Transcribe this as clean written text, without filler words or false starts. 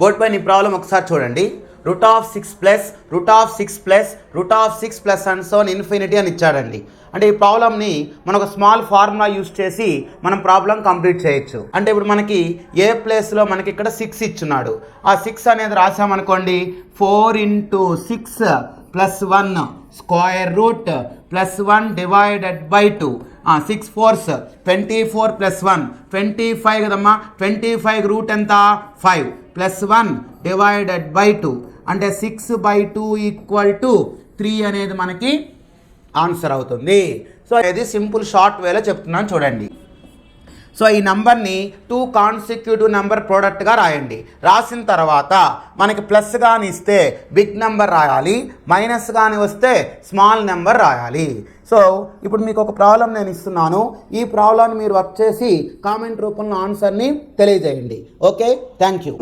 Board పైన ఈ problem ఒకసారి చూడండి. √6 plus √6 plus and so infinity అని ఇచ్చాడండి. అంటే ఈ ప్రాబ్లమ్ని మనం ఒక స్మాల్ ఫార్ములా యూస్ చేసి మనం ప్రాబ్లం కంప్లీట్ చేయొచ్చు. అంటే ఇప్పుడు మనకి ఏ ప్లేస్లో మనకి ఇక్కడ 6 ఇచ్చున్నాడు. ఆ 6 అనేది రాసామనుకోండి, 4 × 6 + 1 square root +1 divided by 2. 6 4s 24 + 1 25 కదమ్మా. 25 రూట్ ఎంత 5 +1 డివైడెడ్ బై 2 అంటే 6/2 = 3 అనేది మనకి ఆన్సర్ అవుతుంది. సో ఇది సింపుల్ షార్ట్ వేలో చెప్తున్నాను చూడండి. సో ఈ నెంబర్ని 2 కాన్సిక్యూటివ్ నెంబర్ ప్రోడక్ట్గా రాయండి. రాసిన తర్వాత మనకి ప్లస్ కానీ ఇస్తే బిగ్ నెంబర్ రాయాలి, మైనస్ కానీ వస్తే స్మాల్ నెంబర్ రాయాలి. సో ఇప్పుడు మీకు ఒక ప్రాబ్లం నేను ఇస్తున్నాను. ఈ ప్రాబ్లంని మీరు వర్క్ చేసి కామెంట్ రూపంలో ఆన్సర్ని తెలియజేయండి. Okay, thank you.